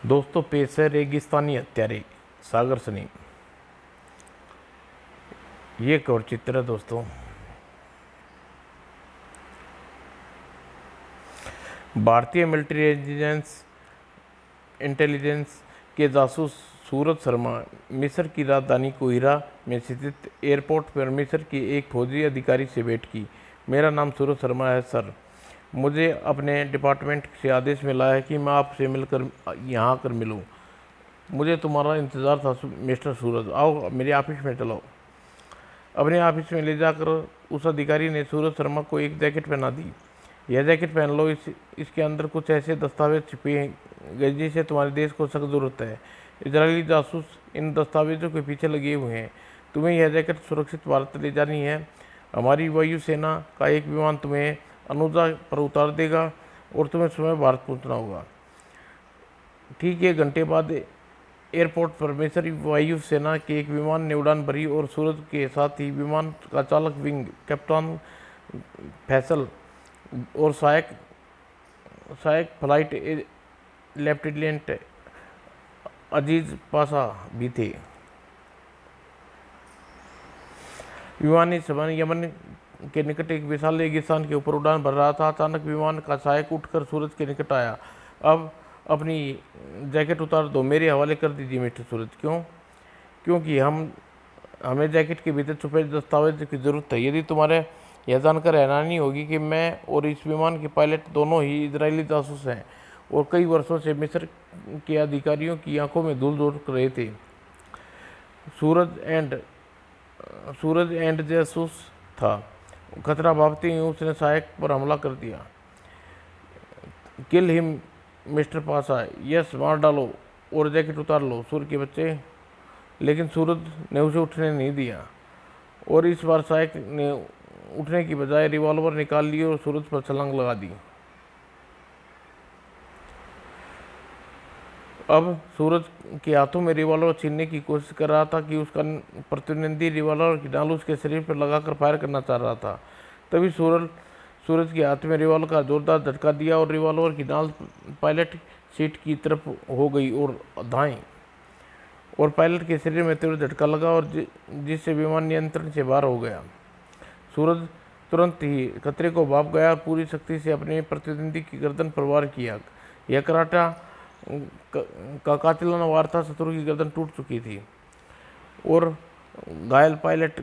दोस्तों पेश है रेगिस्तानी हत्यारे सागर सनी। ये एक और चित्र है दोस्तों। भारतीय मिलिट्री इंटेलिजेंस के जासूस सूरज शर्मा मिस्र की राजधानी कोहिरा में स्थित एयरपोर्ट पर मिस्र के एक फौजी अधिकारी से भेंट की। मेरा नाम सूरज शर्मा है सर। मुझे अपने डिपार्टमेंट से आदेश मिला है कि मैं आपसे मिलकर यहाँ आकर मिलूँ। मुझे तुम्हारा इंतज़ार था मिस्टर सूरज। आओ मेरे ऑफिस में चलो। अपने ऑफिस में ले जाकर उस अधिकारी ने सूरज शर्मा को एक जैकेट पहना दी। यह जैकेट पहन लो, इसके अंदर कुछ ऐसे दस्तावेज छिपे हैं जिसे तुम्हारे देश को सख्त ज़रूरत है। इजरायली जासूस इन दस्तावेजों के पीछे लगे हुए हैं। तुम्हें यह जैकेट सुरक्षित भारत ले जानी है। हमारी वायुसेना का एक विमान तुम्हें अनुजा पर उतार देगा और तुम्हें स्वयं भारत पहुंचना होगा। ठीक 1 घंटे बाद एयरपोर्ट पर मिस्र वायु सेना के एक विमान ने उड़ान भरी और सूरज के साथ ही विमान का चालक विंग कप्तान फैसल और सहायक सहायक फ्लाइट लेफ्टिनेंट अजीज पाशा भी थे। विमान इस समय यमन के निकट एक विशाल रेगिस्तान के ऊपर उड़ान भर रहा था। अचानक विमान का सहायक उठकर सूरज के निकट आया। अब अपनी जैकेट उतार दो, मेरे हवाले कर दीजिए मिस्टर सूरज। क्यों? क्योंकि हमें जैकेट के भीतर छुपे दस्तावेज की ज़रूरत है। यदि तुम्हारे यह जानकर हैरानी होगी कि मैं और इस विमान के पायलट दोनों ही इजरायली जासूस हैं और कई वर्षों से मिस्र के अधिकारियों की आंखों में धूल झोंक रहे थे। सूरज एंड जासूस था। खतरा भापते ही उसने सहायक पर हमला कर दिया। Kill him mister Pasha, yes, मार डालो और जैकेट उतार लो सूर्य के बच्चे। लेकिन सूरज ने उसे उठने नहीं दिया और इस बार सहायक ने उठने की बजाय रिवॉल्वर निकाल ली और सूरज पर छलांग लगा दी। अब सूरज के हाथों में रिवॉल्वर छीनने की कोशिश कर रहा था कि उसका प्रतिद्वंदी रिवॉल्वर की डाल उसके शरीर पर लगाकर फायर करना चाह रहा था। तभी सूरज के हाथ में रिवॉल्वर का जोरदार झटका दिया और रिवॉल्वर की डाल पायलट सीट की तरफ हो गई और धाई और पायलट के शरीर में तीव्र झटका लगा और जिससे विमान नियंत्रण से बाहर हो गया। सूरज तुरंत ही खतरे को भाप गया और पूरी शक्ति से अपने प्रतिद्वंदी की गर्दन पर वार किया। यह कराटा का कातिलाना वार था। शत्रु की गर्दन टूट चुकी थी और घायल पायलट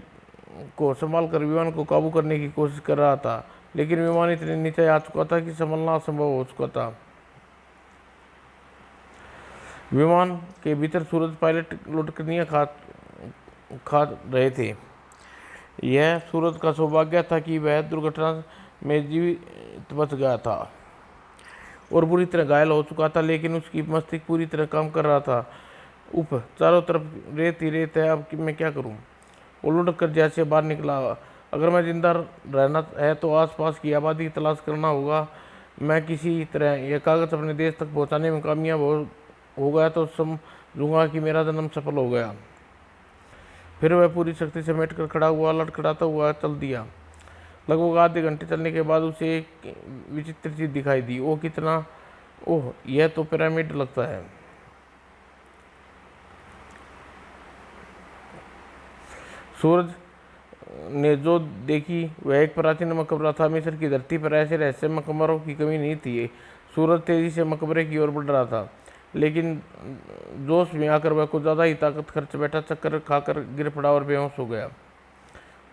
को संभालकर विमान को काबू करने की कोशिश कर रहा था, लेकिन विमान इतने नीचे आ चुका था कि संभलना असंभव हो चुका था। विमान के भीतर सूरज पायलट लुटकनियाँ खा रहे थे। यह सूरज का सौभाग्य था कि वह दुर्घटना में जीवित बच गया था और बुरी तरह घायल हो चुका था, लेकिन उसकी मस्तिष्क पूरी तरह काम कर रहा था। उफ, चारों तरफ रेत ही रेत है, अब मैं क्या करूं? वो लुढ़क कर जैसे बाहर निकला। अगर मैं जिंदा रहना है तो आसपास की आबादी की तलाश करना होगा। मैं किसी तरह यह कागज़ अपने देश तक पहुंचाने में कामयाब हो गया तो समझूंगा कि मेरा जन्म सफल हो गया। फिर वह पूरी शक्ति समेट कर खड़ा हुआ, लड़खड़ाता हुआ चल दिया। लगभग आधे घंटे चलने के बाद उसे एक विचित्र चीज दिखाई दी। ओह, यह तो पिरामिड लगता है। सूरज ने जो देखी वह एक प्राचीन मकबरा था। मिस्र की धरती पर ऐसे रहस्यमय मकबरों की कमी नहीं थी। सूरज तेजी से मकबरे की ओर बढ़ रहा था, लेकिन जोश में आकर वह कुछ ज़्यादा ही ताकत खर्च बैठा, चक्कर खाकर गिर पड़ा और बेहोश हो गया।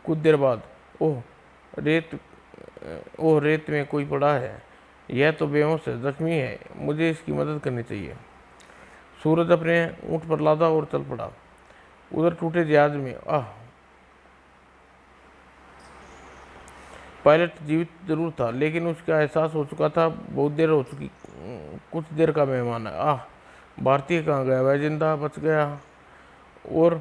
कुछ देर बाद ओह रेत में कोई पड़ा है। यह तो बेहोश है, जख्मी है, मुझे इसकी मदद करनी चाहिए। सूरज अपने ऊँट पर लादा और चल पड़ा। उधर टूटे जहाज में पायलट जीवित जरूर था, लेकिन उसका एहसास हो चुका था बहुत देर हो चुकी, कुछ देर का मेहमान है। भारतीय कहाँ गया? वह जिंदा बच गया और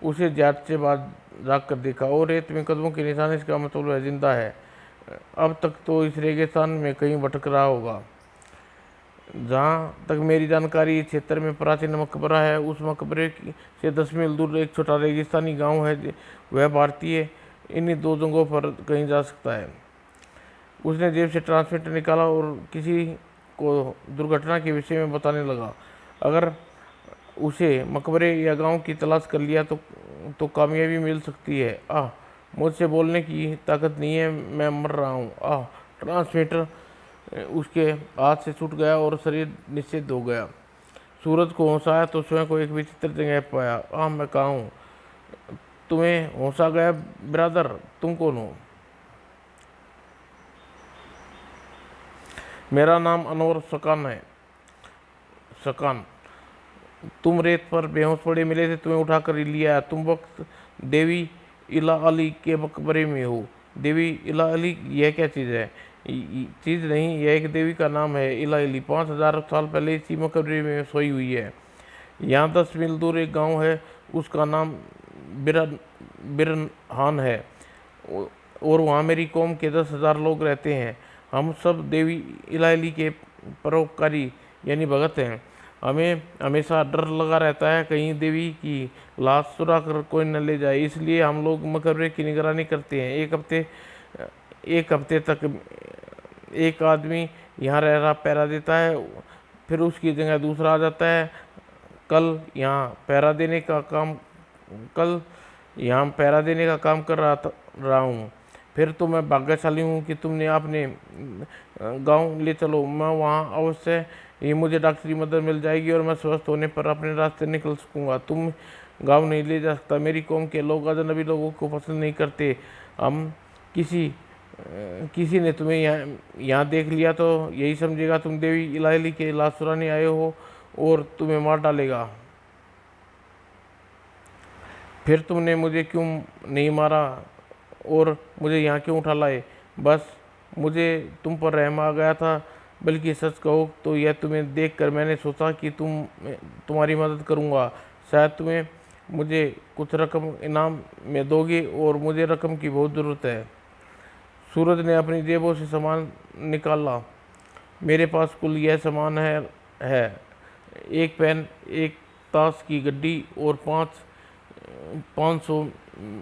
उसे जहाज से बाहर जाग कर देखा और रेत में कदमों के निशान, इसका मतलब वह जिंदा है। अब तक तो इस रेगिस्तान में कहीं भटक रहा होगा। जहाँ तक मेरी जानकारी इस क्षेत्र में प्राचीन मकबरा है। उस मकबरे से 10 मील दूर एक छोटा रेगिस्तानी गांव है। वह भारतीय इन्हीं 2 जगहों पर कहीं जा सकता है। उसने जेब से ट्रांसमीटर निकाला और किसी को दुर्घटना के विषय में बताने लगा। अगर उसे मकबरे या गांव की तलाश कर लिया तो कामयाबी मिल सकती है। आह, मुझसे बोलने की ताकत नहीं है, मैं मर रहा हूँ। आह। ट्रांसमीटर उसके हाथ से छूट गया और शरीर निश्चित हो गया। सूरज को होश आया तो स्वयं को एक विचित्र जगह पाया। आह, मैं कहाँ हूँ? तुम्हें होश आ गया ब्रदर? तुम कौन हो? मेरा नाम अनवर सकान है। सकान, तुम रेत पर बेहोश पड़े मिले थे, तुम्हें उठाकर लिया। तुम वक्त देवी इला अली के मकबरे में हो। देवी इला अली, यह क्या चीज़ है? चीज़ नहीं, यह एक देवी का नाम है। इला अली 5000 साल पहले इसी मकबरे में सोई हुई है। यहाँ 10 मील दूर एक गांव है, उसका नाम बिरन बिरनहान है। और वहाँ मेरी कौम के 10,000 लोग रहते हैं। हम सब देवी इलाही के परोपकारी यानी भगत हैं। हमें हमेशा डर लगा रहता है कहीं देवी की लाश चुरा कर कोई न ले जाए, इसलिए हम लोग मकबरे की निगरानी करते हैं। एक हफ्ते तक एक आदमी यहाँ रह रहा पहरा देता है, फिर उसकी जगह दूसरा आ जाता है। कल यहाँ पहरा देने का काम कल यहाँ पहरा देने का काम कर रहा हूँ। फिर तो मैं भाग्यशाली हूँ कि तुमने अपने गांव ले चलो। मैं वहाँ अवश्य ही मुझे डॉक्टरी मदद मिल जाएगी और मैं स्वस्थ होने पर अपने रास्ते निकल सकूँगा। तुम गांव नहीं ले जा सकता। मेरी कौम के लोग अजनबी लोगों को पसंद नहीं करते। हम किसी ने तुम्हें यहाँ देख लिया तो यही समझेगा तुम देवी इलाही के लाश चुराने आए हो और तुम्हें मार डालेगा। फिर तुमने मुझे क्यों नहीं मारा और मुझे यहाँ क्यों उठा लाए? बस मुझे तुम पर रहम आ गया था। बल्कि सच कहो तो यह तुम्हें देखकर मैंने सोचा कि तुम्हारी मदद करूँगा। शायद तुम्हें मुझे कुछ रकम इनाम में दोगे और मुझे रकम की बहुत ज़रूरत है। सूरज ने अपनी जेबों से सामान निकाला। मेरे पास कुल यह सामान है एक पेन, एक ताश की गड्डी और 500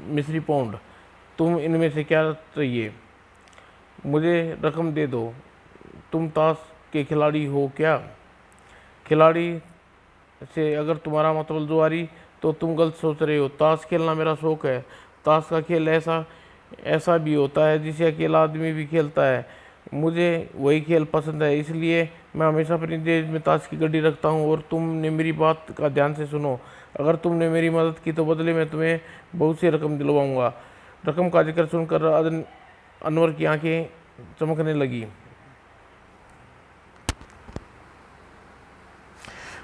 मिस्री पाउंड। तुम इनमें से क्या चाहिए? मुझे रकम दे दो। तुम ताश के खिलाड़ी हो क्या? खिलाड़ी से अगर तुम्हारा मतलब जुआरी तो तुम गलत सोच रहे हो। ताश खेलना मेरा शौक है। ताश का खेल ऐसा ऐसा भी होता है जिसे अकेला आदमी भी खेलता है। मुझे वही खेल पसंद है, इसलिए मैं हमेशा अपनी जेब में ताश की गड्डी रखता हूँ। और तुमने मेरी बात का ध्यान से सुनो। अगर तुमने मेरी मदद की तो बदले में तुम्हें बहुत सी रकम दिलवाऊंगा। रकम का जिक्र सुनकर अनवर की आंखें चमकने लगी।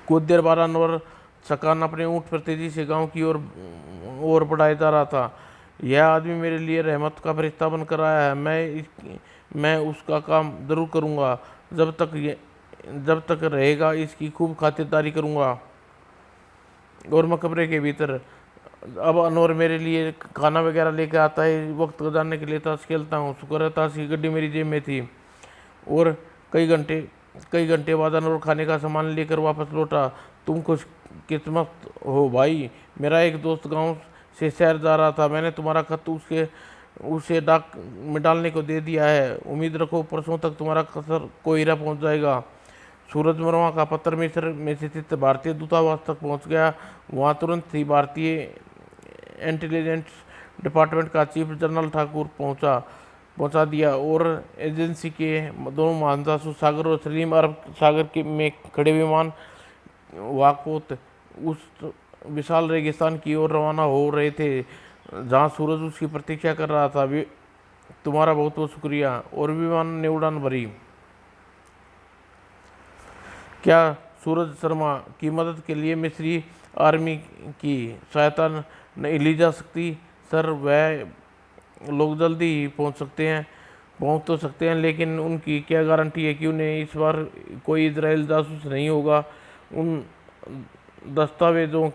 कुछ देर बाद अनवर सकान अपने ऊँट पर तेजी से गांव की ओर बढ़ाया जा रहा था। यह आदमी मेरे लिए रहमत का फरिश्ता बनकर आया है। मैं उसका काम जरूर करूँगा। जब तक रहेगा इसकी खूब खातिरदारी करूँगा। और मकबरे के भीतर अब अनवर मेरे लिए खाना वगैरह लेकर आता है। वक्त गुजारने के लिए ताश खेलता हूँ। शुक्र है ताश की गड्डी मेरी जेब में थी। और कई घंटे बाद अनवर खाने का सामान लेकर वापस लौटा। तुम खुश किस्मत हो भाई। मेरा एक दोस्त गांव से शहर जा रहा था। मैंने तुम्हारा खत उसे डाक में डालने को दे दिया है। उम्मीद रखो परसों तक तुम्हारा खसर कोहिरा पहुंच जाएगा। सूरज वर्मा का पत्र मिस्र में स्थित भारतीय दूतावास तक पहुंच गया। वहां तुरंत ही भारतीय इंटेलिजेंस डिपार्टमेंट का चीफ जनरल ठाकुर पहुंचा दिया और एजेंसी के दोनों महान जासूस सागर और सलीम अरब सागर में खड़े विमान वाकोत उस विशाल रेगिस्तान की ओर रवाना हो रहे थे जहां सूरज उसकी प्रतीक्षा कर रहा था। तुम्हारा बहुत बहुत शुक्रिया। और विमान ने उड़ान भरी। क्या सूरज शर्मा की मदद के लिए मिस्री आर्मी की सहायता नहीं ली जा सकती? सर, वह लोग जल्दी ही पहुंच तो सकते हैं, लेकिन उनकी क्या गारंटी है कि उन्हें इस बार कोई इजराइल जासूस नहीं होगा? उन दस्तावेज़ों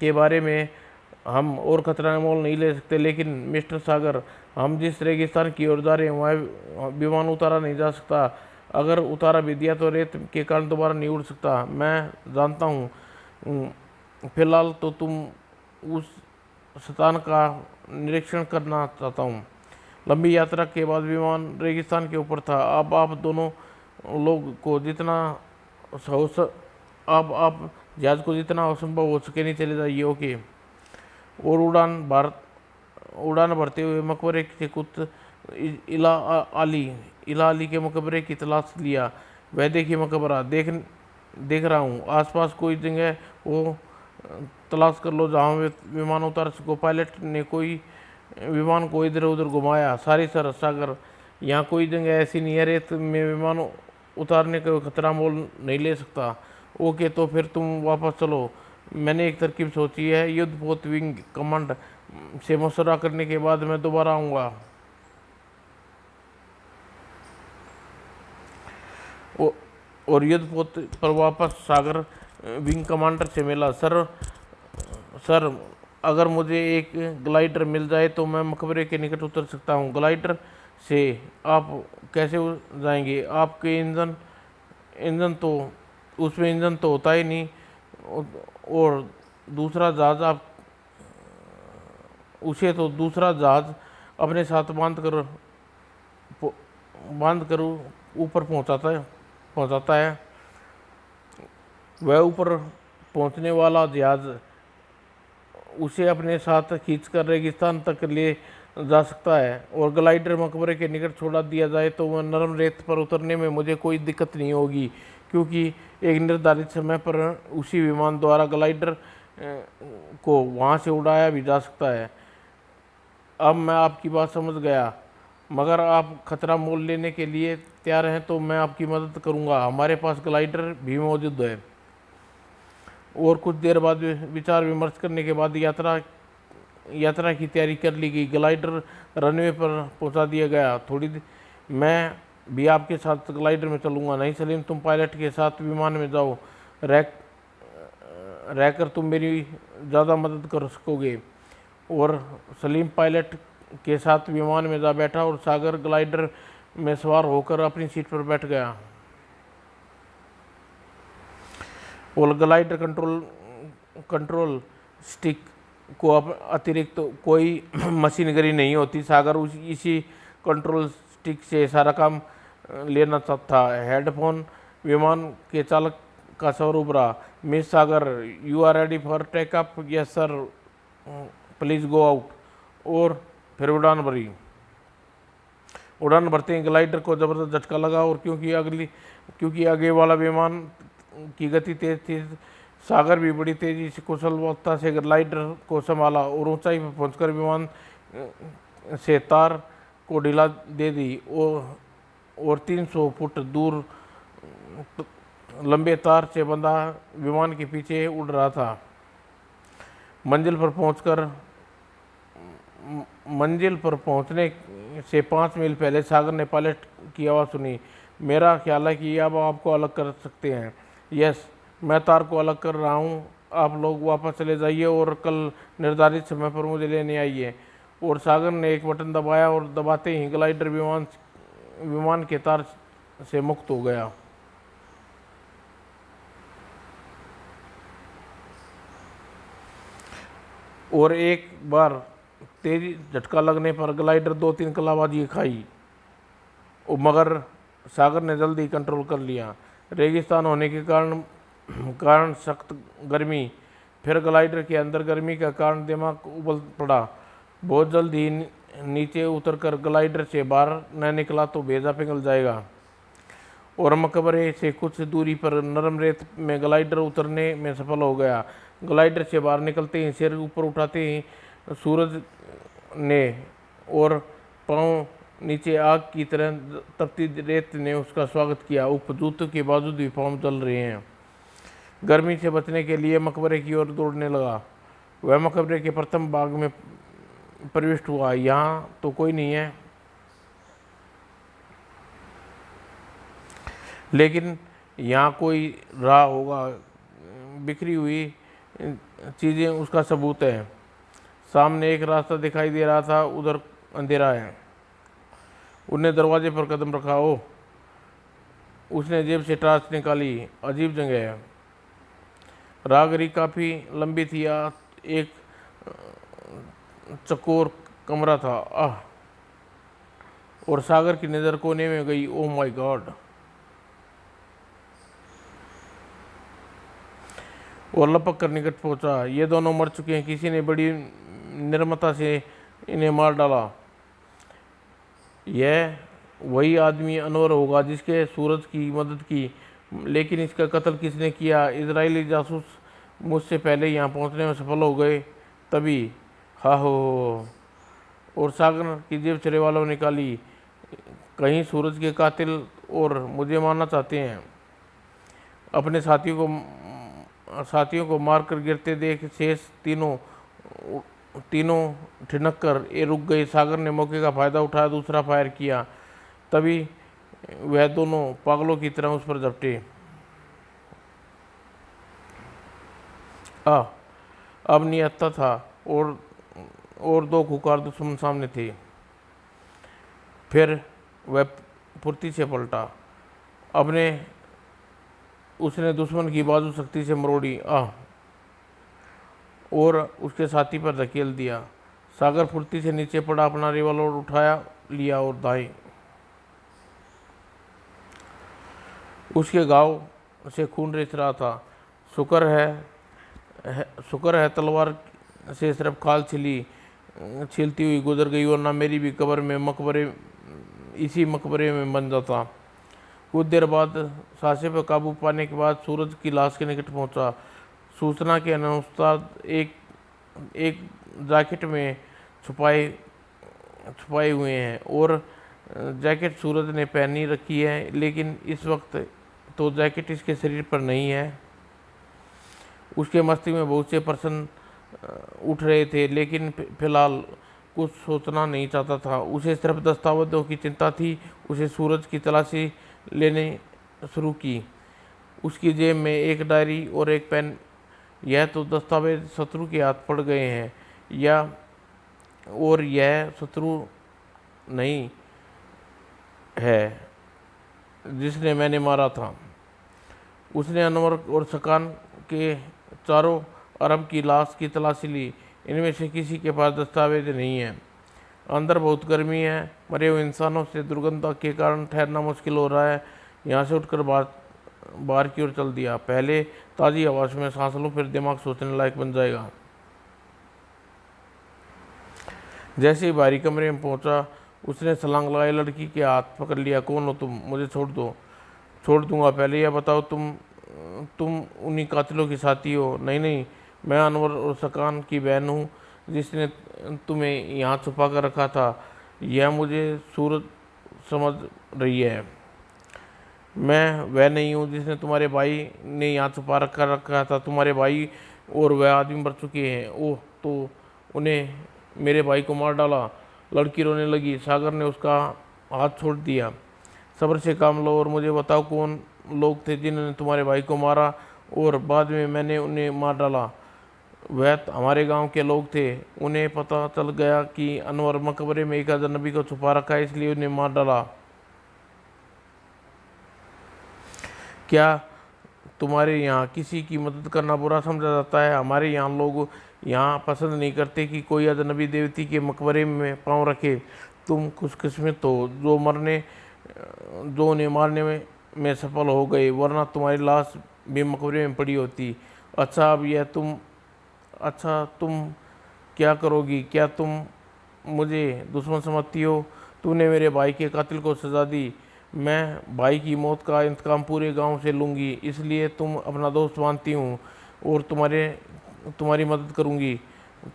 के बारे में हम और खतरा मोल नहीं ले सकते। लेकिन मिस्टर सागर, हम जिस रेगिस्तान की ओर जा रहे हैं वहाँ विमान उतारा नहीं जा सकता। अगर उतारा भी दिया तो रेत के कारण दोबारा नहीं उड़ सकता। मैं जानता हूँ। फिलहाल तो तुम उस स्थान का निरीक्षण करना चाहता हूँ। लंबी यात्रा के बाद विमान रेगिस्तान के ऊपर था। अब आप दोनों लोग को जितना अब आप जहाज को जितना असंभव हो सके नहीं चले जाइए। ओके। और उड़ान भरते हुए मकबरे से कुछ इला अली इला अली के मकबरे की तलाश लिया। वह देखिए मकबरा देख रहा हूँ। आसपास कोई जगह वो तलाश कर लो जहाँ विमान उतार सको। पायलट ने कोई विमान को इधर उधर घुमाया। सारी सरहद सागर, यहाँ कोई जगह ऐसी नहीं है रेत में विमान उतारने का खतरा मोल नहीं ले सकता। ओके, तो फिर तुम वापस चलो। मैंने एक तरकीब सोची है। युद्धपोत विंग कमांड से मशवरा करने के बाद मैं दोबारा आऊँगा। और युद्धपोत पर वापस सागर विंग कमांडर से मिला। सर, अगर मुझे एक ग्लाइडर मिल जाए तो मैं मकबरे के निकट उतर सकता हूँ। ग्लाइडर से आप कैसे जाएंगे? आपके इंजन तो उसमें इंजन तो होता ही नहीं। और दूसरा जहाज आप उसे तो दूसरा जहाज अपने साथ बांध कर ऊपर पहुंचाता है। वह ऊपर पहुंचने वाला जहाज उसे अपने साथ खींचकर रेगिस्तान तक ले जा सकता है। और ग्लाइडर मकबरे के निकट छोड़ा दिया जाए तो वह नरम रेत पर उतरने में मुझे कोई दिक्कत नहीं होगी, क्योंकि एक निर्धारित समय पर उसी विमान द्वारा ग्लाइडर को वहां से उड़ाया भी जा सकता है। अब मैं आपकी बात समझ गया, मगर आप खतरा मोल लेने के लिए तैयार हैं तो मैं आपकी मदद करूंगा। हमारे पास ग्लाइडर भी मौजूद है। और कुछ देर बाद विचार विमर्श करने के बाद यात्रा की तैयारी कर ली गई। ग्लाइडर रनवे पर पहुंचा दिया गया। मैं भी आपके साथ ग्लाइडर में चलूंगा। नहीं सलीम, तुम पायलट के साथ विमान में जाओ। रहकर तुम मेरी ज़्यादा मदद कर सकोगे। और सलीम पायलट के साथ विमान में जा बैठा और सागर ग्लाइडर में सवार होकर अपनी सीट पर बैठ गया। और ग्लाइडर कंट्रोल स्टिक को अतिरिक्त कोई मशीनरी नहीं होती। सागर इसी कंट्रोल स्टिक से सारा काम लेना था। हेडफोन विमान के चालक का स्वर उभरा। Miss Sagar, you are ready for take up? Yes sir, please go out. और फिर उड़ान भरते ही ग्लाइडर को जबरदस्त झटका लगा। और क्योंकि आगे वाला विमान की गति तेज थी, सागर भी बड़ी तेजी से कुशलता से ग्लाइडर को संभाला और ऊंचाई पर पहुंचकर विमान से तार को ढीला दे दी। और 300 फुट दूर लंबे तार से बंधा विमान के पीछे उड़ रहा था। मंजिल पर पहुंचने से 5 मील पहले सागर ने पायलट की आवाज़ सुनी। मेरा ख्याल है कि अब आपको अलग कर सकते हैं। यस, मैं तार को अलग कर रहा हूँ। आप लोग वापस चले जाइए और कल निर्धारित समय पर मुझे लेने आइए। और सागर ने एक बटन दबाया और दबाते ही ग्लाइडर विमान के तार से मुक्त हो गया। और एक बार तेज झटका लगने पर ग्लाइडर 2-3 कलाबाजी खाई, मगर सागर ने जल्दी कंट्रोल कर लिया। रेगिस्तान होने के कारण सख्त गर्मी, फिर ग्लाइडर के अंदर गर्मी का कारण दिमाग उबल पड़ा। बहुत जल्द ही नीचे उतरकर ग्लाइडर से बाहर न निकला तो भेजा पिघल जाएगा। और मकबरे से कुछ दूरी पर नरम रेत में ग्लाइडर उतरने में सफल हो गया। ग्लाइडर से बाहर निकलते ही सिर ऊपर उठाते ही सूरज ने और पांव नीचे आग की तरह तपती रेत ने उसका स्वागत किया। जूतों के बावजूद भी पांव जल रहे हैं। गर्मी से बचने के लिए मकबरे की ओर दौड़ने लगा। वह मकबरे के प्रथम भाग में प्रविष्ट हुआ। यहाँ तो कोई नहीं है, लेकिन यहाँ कोई रहा होगा। बिखरी हुई चीज़ें उसका सबूत है। सामने एक रास्ता दिखाई दे रहा था, उधर अंधेरा है। उन्होंने दरवाजे पर कदम रखा। ओ, उसने जेब से टॉर्च निकाली। अजीब जगह है। रागरी काफ़ी लंबी थी। एक चकोर कमरा था। और सागर की नज़र कोने में गई। Oh my God! और लपक कर निकट पहुंचा। ये दोनों मर चुके हैं, किसी ने बड़ी निर्ममता से इन्हें मार डाला। यह वही आदमी अनवर होगा जिसके सूरज की मदद की, लेकिन इसका कत्ल किसने किया? इजरायली जासूस मुझसे पहले यहाँ पहुँचने में सफल हो गए। तभी हा हो और सागर की जेब चले वालों ने निकाली। कहीं सूरज के कातिल और मुझे मारना चाहते हैं। अपने साथियों को मारकर गिरते देख शेष तीनों ठिनक कर ये रुक गए। सागर ने मौके का फायदा उठाया, दूसरा फायर किया। तभी वह दोनों पागलों की तरह उस पर झपटे। अब नियत्ता था और दो खुकार दुश्मन सामने थे। फिर वह फुर्ती से पलटा। उसने दुश्मन की बाजू शक्ति से मरोड़ी और उसके साथी पर धकेल दिया। सागर फुर्ती से नीचे पड़ा, अपना रिवॉल्वर उठाया लिया और दाएं। उसके घाव से खून रिस रहा था। शुक्र है तलवार से सिर्फ खाल छीलती हुई गुजर गई, वरना मेरी भी कब्र में इसी मकबरे में बन जाता। कुछ देर बाद सांसें पर काबू पाने के बाद सूरज की लाश के निकट पहुंचा। सूचना के अनुसार एक जैकेट में छुपाए हुए हैं और जैकेट सूरज ने पहनी रखी है, लेकिन इस वक्त तो जैकेट इसके शरीर पर नहीं है। उसके मस्तिष्क में बहुत से प्रश्न उठ रहे थे, लेकिन फिलहाल कुछ सोचना नहीं चाहता था। उसे सिर्फ दस्तावेजों की चिंता थी। उसे सूरज की तलाशी लेने शुरू की। उसकी जेब में एक डायरी और एक पेन। यह तो दस्तावेज शत्रु के हाथ पड़ गए हैं, और यह शत्रु नहीं है जिसने मैंने मारा था। उसने अनवर और सकान के चारों अरब की लाश की तलाशी ली। इनमें से किसी के पास दस्तावेज नहीं है। अंदर बहुत गर्मी है। मरे हुए इंसानों से दुर्गंध के कारण ठहरना मुश्किल हो रहा है। यहाँ से उठकर बाहर की ओर चल दिया। पहले ताज़ी हवा में सांस लो, फिर दिमाग सोचने लायक बन जाएगा। जैसे ही बाहरी कमरे में पहुंचा, उसने छलांग लगाई, लड़की के हाथ पकड़ लिया। कौन हो तुम? मुझे छोड़ दो। छोड़ दूंगा, पहले यह बताओ तुम उन्हीं कातिलों की साथी हो? नहीं, मैं अनवर और सकान की बहन हूँ जिसने तुम्हें यहाँ छुपा कर रखा था। यह मुझे सूरत समझ रही है। मैं वह नहीं हूँ जिसने तुम्हारे भाई ने यहाँ छुपा रखा था। तुम्हारे भाई और वह आदमी मर चुके हैं। ओह, तो उन्हें मेरे भाई को मार डाला। लड़की रोने लगी। सागर ने उसका हाथ छोड़ दिया। सब्र से काम लो और मुझे बताओ कौन लोग थे जिन्होंने तुम्हारे भाई को मारा और बाद में मैंने उन्हें मार डाला। वह हमारे गांव के लोग थे। उन्हें पता चल गया कि अनवर मकबरे में एक अजनबी को छुपा रखा है, इसलिए उन्हें मार डाला। क्या तुम्हारे यहाँ किसी की मदद करना बुरा समझा जाता है? हमारे यहाँ लोग यहाँ पसंद नहीं करते कि कोई अजनबी देवती के मकबरे में पाँव रखे। तुम खुशकिस्मत हो जो उन्हें मारने में सफल हो गए, वरना तुम्हारी लाश भी मकबरे में पड़ी होती। अच्छा, तुम क्या करोगी? क्या तुम मुझे दुश्मन समझती हो? तूने मेरे भाई के कातिल को सजा दी। मैं भाई की मौत का इंतकाम पूरे गांव से लूँगी, इसलिए तुम अपना दोस्त मानती हूँ और तुम्हारी मदद करूँगी।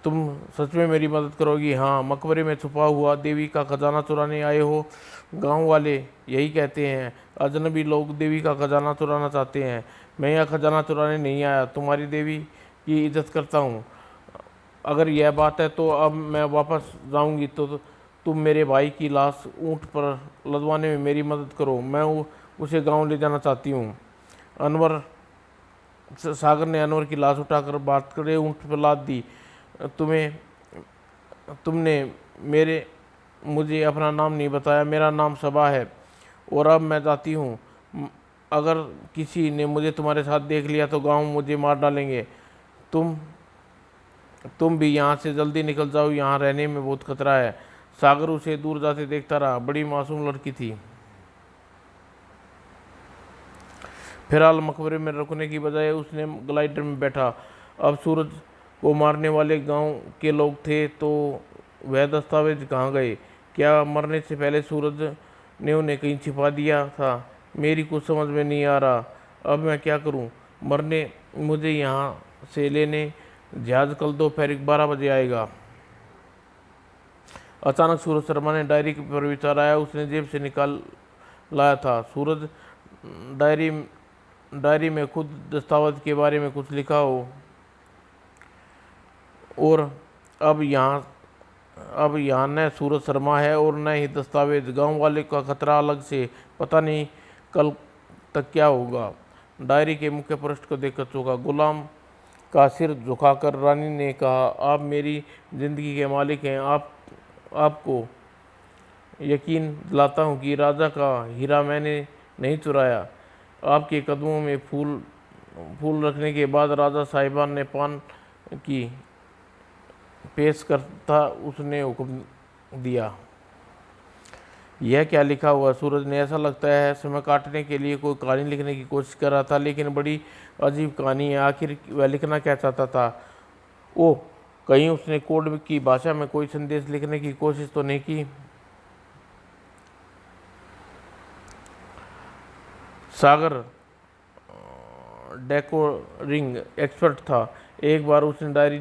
तुम सच में मेरी मदद करोगी? हाँ। मकबरे में छुपा हुआ देवी का खजाना चुराने आए हो? गांव वाले यही कहते हैं। अजनबी लोग देवी का खजाना चुराना चाहते हैं। मैं यह खजाना चुराने नहीं आया, तुम्हारी देवी की इज्जत करता हूँ। अगर यह बात है तो अब मैं वापस जाऊँगी, तो तुम मेरे भाई की लाश ऊँट पर लदवाने में मेरी मदद करो। मैं उसे गांव ले जाना चाहती हूँ। सागर ने अनवर की लाश उठाकर बात करे ऊँट पर लाद दी। तुमने मुझे अपना नाम नहीं बताया। मेरा नाम सबा है और अब मैं जाती हूँ। अगर किसी ने मुझे तुम्हारे साथ देख लिया तो गांव मुझे मार डालेंगे। तुम भी यहाँ से जल्दी निकल जाओ, यहाँ रहने में बहुत खतरा है। सागर उसे दूर जाते देखता रहा। बड़ी मासूम लड़की थी। फिलहाल मकबरे में रुकने की बजाय उसने ग्लाइडर में बैठा। अब सूरज को मारने वाले गांव के लोग थे, तो वह दस्तावेज कहाँ गए? क्या मरने से पहले सूरज ने उन्हें कहीं छिपा दिया था? मेरी कुछ समझ में नहीं आ रहा। अब मैं क्या करूं? मरने मुझे यहाँ से लेने जहाज कल दोपहर 12 बजे आएगा। अचानक सूरज शर्मा ने डायरी पर विचार आया। उसने जेब से निकाल लाया था। सूरज, डायरी डायरी में खुद दस्तावेज के बारे में कुछ लिखा हो, और अब यहाँ न सूरज शर्मा है और न ही दस्तावेज। गांव वाले का खतरा अलग से। पता नहीं कल तक क्या होगा। डायरी के मुख्य पृष्ठ को देखकर चौंका। गुलाम का सिर झुकाकर रानी ने कहा, आप मेरी जिंदगी के मालिक हैं। आपको यकीन दिलाता हूँ कि राजा का हीरा मैंने नहीं चुराया। आपके कदमों में फूल रखने के बाद राजा साहिबान ने पान की पेश करता उसने हुक्म दिया। यह क्या लिखा हुआ? सूरज ने, ऐसा लगता है समय काटने के लिए कोई कहानी लिखने की कोशिश कर रहा था, लेकिन बड़ी अजीब कहानी है। आखिर वह लिखना क्या चाहता था? ओह, कहीं उसने कोड की भाषा में कोई संदेश लिखने की कोशिश तो नहीं की? सागर डेकोरिंग एक्सपर्ट था। एक बार उसने डायरी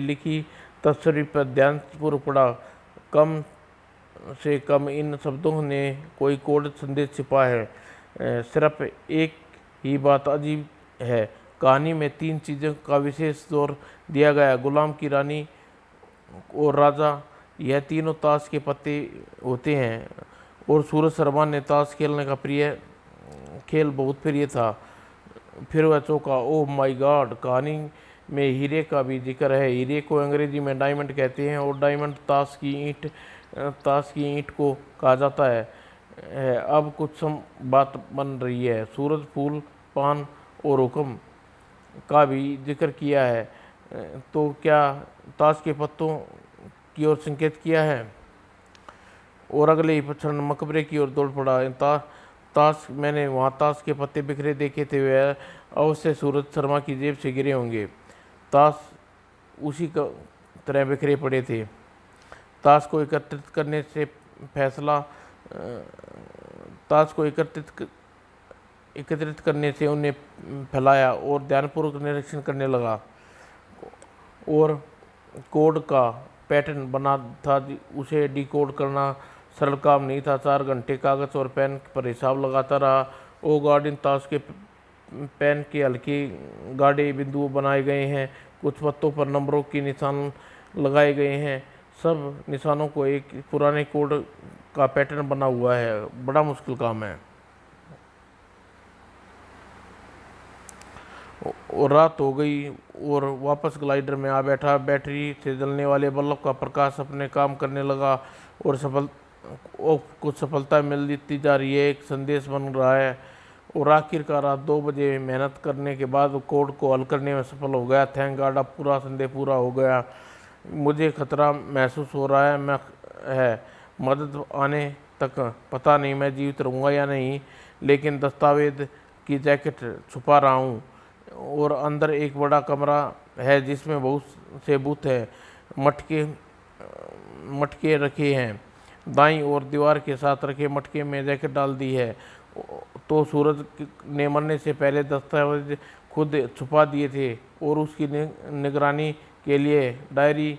लिखी तस्वीर पर ध्यानपूर्वक पढ़ा। कम से कम इन शब्दों ने कोई कोड संदेश छिपा है। सिर्फ एक ही बात अजीब है, कहानी में 3 चीज़ों का विशेष जोर दिया गया: गुलाम की रानी और राजा। यह तीनों ताश के पत्ते होते हैं, और सूरज शर्मा ने ताश खेलने का खेल बहुत प्रिय था। फिर वह चौंका। ओह माय गॉड, कहानी में हीरे का भी जिक्र है। हीरे को अंग्रेजी में डायमंड कहते हैं, और डायमंड ताश की ईंट को कहा जाता है। अब कुछ बात बन रही है। सूरज फूल, पान और हुक्म का भी जिक्र किया है, तो क्या ताश के पत्तों की ओर संकेत किया है? और अगले ही क्षण मकबरे की ओर दौड़ पड़ा। ताश मैंने वहाँ ताश के पत्ते बिखरे देखे थे, वे अवश्य सूरज शर्मा की जेब से गिरे होंगे। ताश उसी का तरह बिखरे पड़े थे। ताश को एकत्रित करने से उन्हें फैलाया और ध्यानपूर्वक निरीक्षण करने लगा, और कोड का पैटर्न बना था। उसे डिकोड करना सरल काम नहीं था। 4 घंटे कागज और पेन पर हिसाब लगाता रहा। ओ गॉड, इन ताश के पेन के हल्के गाढ़े बिंदु बनाए गए हैं। कुछ पत्तों पर नंबरों के निशान लगाए गए हैं। सब निशानों को एक पुराने कोड का पैटर्न बना हुआ है। बड़ा मुश्किल काम है। और रात हो गई और वापस ग्लाइडर में आ बैठा। बैटरी से जलने वाले बल्ब का प्रकाश अपने काम करने लगा, और कुछ सफलता मिलती जा रही है। एक संदेश बन रहा है, और आखिरकार रात 2 बजे मेहनत करने के बाद कोड को हल करने में सफल हो गया। थैंक गॉड, अब पूरा संदेश पूरा हो गया। मुझे खतरा महसूस हो रहा है। मदद आने तक पता नहीं मैं जीवित रहूँगा या नहीं, लेकिन दस्तावेज की जैकेट छुपा रहा हूँ, और अंदर एक बड़ा कमरा है जिसमें बहुत से बूथ हैं। मटके रखे हैं। दाईं ओर दीवार के साथ रखे मटके में जैकेट डाल दी है। तो सूरज ने मरने से पहले दस्तावेज खुद छुपा दिए थे, और उसकी निगरानी के लिए डायरी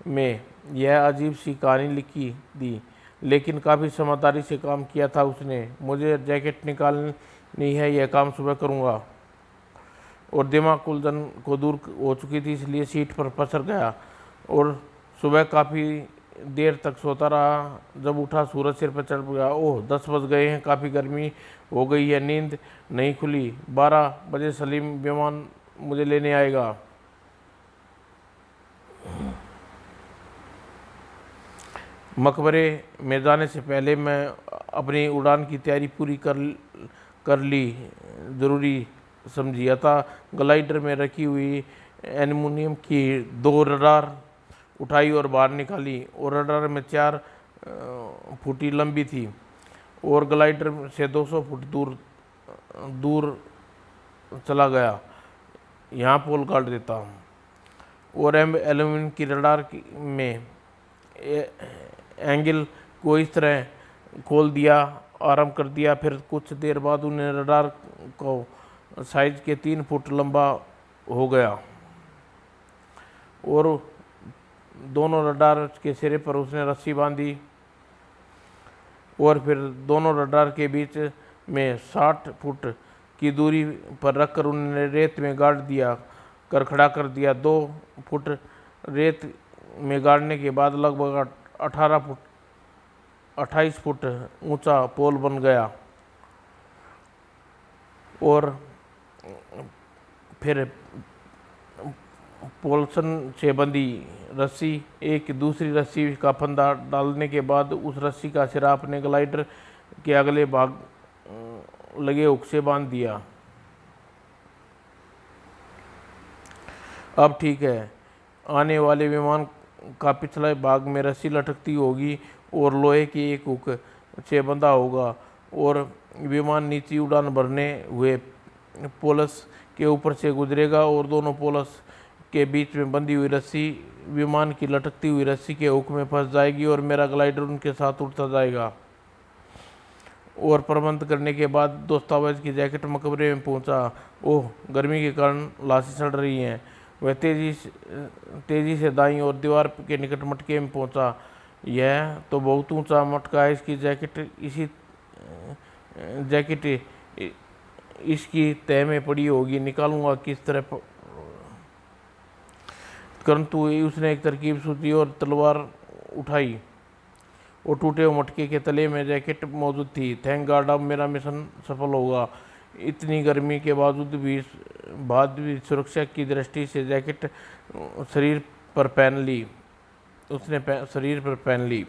में यह अजीब सी कहानी लिखी दी। लेकिन काफ़ी समझदारी से काम किया था उसने। मुझे जैकेट निकालनी है, यह काम सुबह करूँगा। और दिमाग उलझन को दूर हो चुकी थी, इसलिए सीट पर पसर गया और सुबह काफ़ी देर तक सोता रहा। जब उठा, सूरज सिर पर चढ़ गया। ओह, 10 बज गए हैं, काफ़ी गर्मी हो गई है। नींद नहीं खुली। 12 बजे सलीम विमान मुझे लेने आएगा। मकबरे में जाने से पहले मैं अपनी उड़ान की तैयारी पूरी कर ली ज़रूरी समझी। अतः ग्लाइडर में रखी हुई एल्युमिनियम की 2 रडार उठाई और बाहर निकाली, और रडार में 4 फुट लंबी थी और ग्लाइडर से 200 फुट दूर दूर चला गया, यहाँ पोल काट देता। और एल्यूमिनियम की रडार में एंगल को इस तरह खोल दिया, आरंभ कर दिया। फिर कुछ देर बाद उन्हें रडार को साइज के 3 फुट लंबा हो गया और दोनों रडार के सिरे पर उसने रस्सी बांधी और फिर दोनों रडार के बीच में 60 फुट की दूरी पर रखकर उन्होंने रेत में गाड़ दिया कर खड़ा कर दिया। 2 फुट रेत में गाड़ने के बाद लगभग 28 फुट ऊंचा पोल बन गया। और फिर पोल्सन से बंधी रस्सी एक दूसरी रस्सी का फंदा डालने के बाद उस रस्सी का सिरा अपने ग्लाइडर के अगले भाग लगे हुक से बांध दिया। अब ठीक है, आने वाले विमान का पिछला भाग में रस्सी लटकती होगी और लोहे की एक हुक से बंधा होगा और विमान नीचे उड़ान भरने हुए पोलस के ऊपर से गुजरेगा और दोनों पोलस के बीच में बंधी हुई रस्सी विमान की लटकती हुई रस्सी के हुक में फंस जाएगी और मेरा ग्लाइडर उनके साथ उड़ता जाएगा। और प्रबंध करने के बाद दस्तावेज की जैकेट मकबरे में पहुंचा। ओह, गर्मी के कारण लाशें सड़ रही हैं। वह तेजी से दाईं और दीवार के निकट मटके में पहुंचा। यह तो बहुत ऊंचा मटका है, जैकेट इसकी तह में पड़ी होगी, निकालूंगा किस तरह। परंतु उसने एक तरकीब सोची और तलवार उठाई और टूटे हुए मटके के तले में जैकेट मौजूद थी। थैंक गॉड, अब मेरा मिशन सफल होगा। इतनी गर्मी के बावजूद भी सुरक्षा की दृष्टि से जैकेट शरीर पर पहन ली। उसने शरीर पर पहन ली,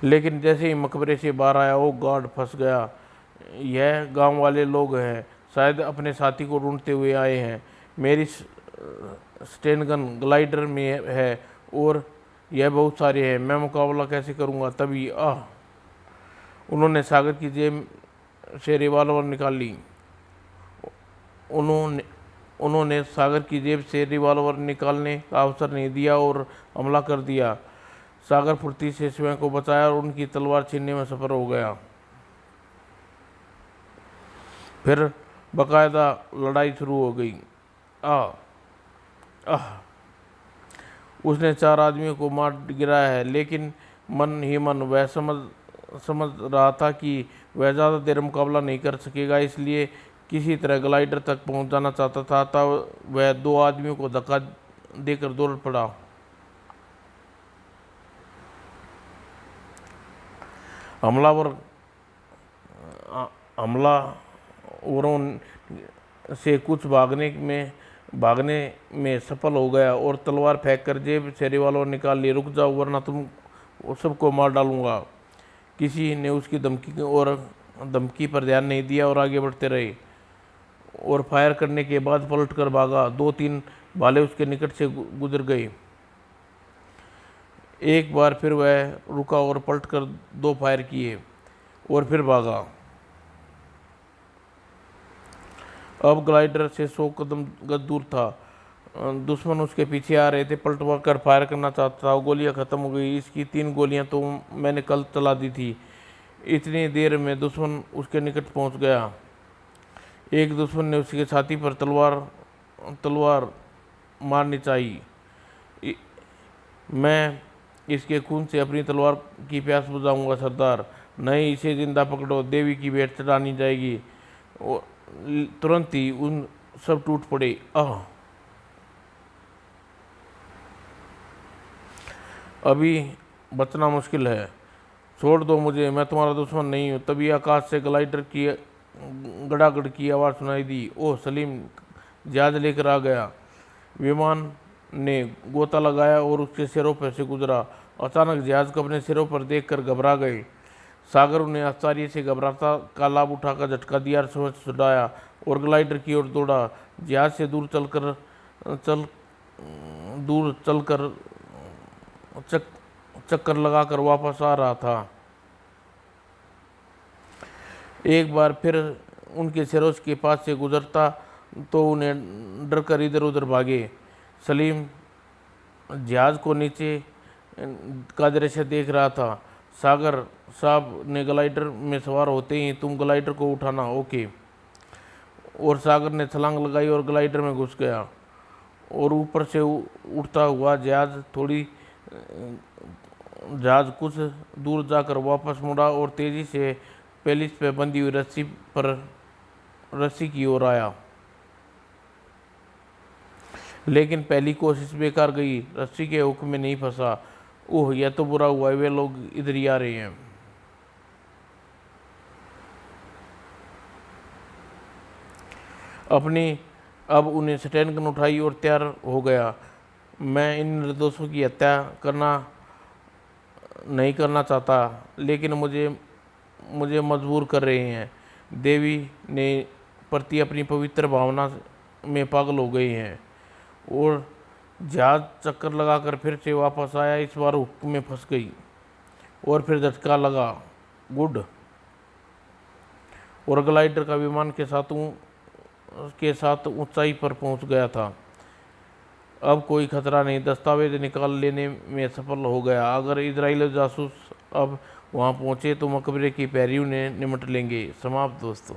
लेकिन जैसे ही मकबरे से बाहर आया, वो गॉड, फंस गया। यह गांव वाले लोग हैं, शायद अपने साथी को ढूंढते हुए आए हैं। मेरी स्टेनगन ग्लाइडर में है और यह बहुत सारे हैं, मैं मुकाबला कैसे करूंगा। तभी उन्होंने सागर की जेब से रिवॉल्वर निकाली। उन्होंने सागर की जेब से रिवॉल्वर निकालने का अवसर नहीं दिया और हमला कर दिया। सागर फुर्ती से स्वयं को बचाया और उनकी तलवार छीनने में सफल हो गया। फिर बाकायदा लड़ाई शुरू हो गई। उसने 4 आदमियों को मार गिराया है, लेकिन मन ही मन वह समझ रहा था कि वह ज़्यादा देर मुकाबला नहीं कर सकेगा, इसलिए किसी तरह ग्लाइडर तक पहुंच जाना चाहता था। तब वह 2 आदमियों को धक्का देकर दौड़ पड़ा। हमलावरों से कुछ भागने में सफल हो गया और तलवार फेंककर जेब से रिवॉल्वर निकाल ली। रुक जाओ, वरना तुम सबको मार डालूंगा। किसी ने उसकी धमकी पर ध्यान नहीं दिया और आगे बढ़ते रहे और फायर करने के बाद पलटकर भागा। 2-3 भाले उसके निकट से गुजर गए। एक बार फिर वह रुका और पलटकर 2 फायर किए और फिर भागा। अब ग्लाइडर से 100 कदम गज दूर था। दुश्मन उसके पीछे आ रहे थे। पलटवा कर फायर करना चाहता था। गोलियां खत्म हो गई। इसकी 3 गोलियां तो मैंने कल चला दी थी। इतनी देर में दुश्मन उसके निकट पहुंच गया। एक दुश्मन ने उसके छाती पर तलवार मारनी चाहिए। मैं इसके खून से अपनी तलवार की प्यास बुझाऊंगा सरदार। नहीं, इसे जिंदा पकड़ो, देवी की भेंट चढ़ानी जाएगी। और तुरंत ही उन सब टूट पड़े। अभी बचना मुश्किल है, छोड़ दो मुझे, मैं तुम्हारा दुश्मन नहीं हूँ। तभी आकाश से ग्लाइडर की गड़ागड़ की आवाज़ सुनाई दी। ओह सलीम, जहाज लेकर आ गया। विमान ने गोता लगाया और उसके सिरों पर से गुजरा। अचानक जहाज को अपने सिरों पर देखकर घबरा गए। सागर उन्हें आश्चर्य से घबराता का लाभ उठाकर झटका दिया और समझ छुड़ाया और ग्लाइडर की ओर दौड़ा। जहाज से दूर चलकर चक्कर लगाकर वापस आ रहा था। एक बार फिर उनके सिरोज के पास से गुजरता तो उन्हें डर कर इधर उधर भागे। सलीम जहाज को नीचे का दृश्य देख रहा था। सागर साहब ने ग्लाइडर में सवार होते ही तुम ग्लाइडर को उठाना, ओके। और सागर ने छलांग लगाई और ग्लाइडर में घुस गया और ऊपर से उड़ता हुआ जहाज कुछ दूर जाकर वापस मुड़ा और तेजी से पेलिस पे बंधी हुई रस्सी की ओर आया। लेकिन पहली कोशिश बेकार गई, रस्सी के हुक में नहीं फंसा। ओह, यह तो बुरा हुआ, वे लोग इधर ही आ रहे हैं। अब उन्हें स्टैंड उठाई और तैयार हो गया। मैं इन निर्दोषों की हत्या नहीं करना चाहता, लेकिन मुझे मजबूर कर रहे हैं। देवी ने प्रति अपनी पवित्र भावना में पागल हो गई हैं। और जहाज चक्कर लगाकर फिर से वापस आया। इस बार हुक में फंस गई और फिर झटका लगा। गुड। और ग्लाइडर का विमान के साथ ऊंचाई पर पहुंच गया था। अब कोई खतरा नहीं, दस्तावेज निकाल लेने में सफल हो गया। अगर इजराइली जासूस अब वहां पहुंचे तो मकबरे की पैरियों ने निमट लेंगे। समाप्त दोस्तों।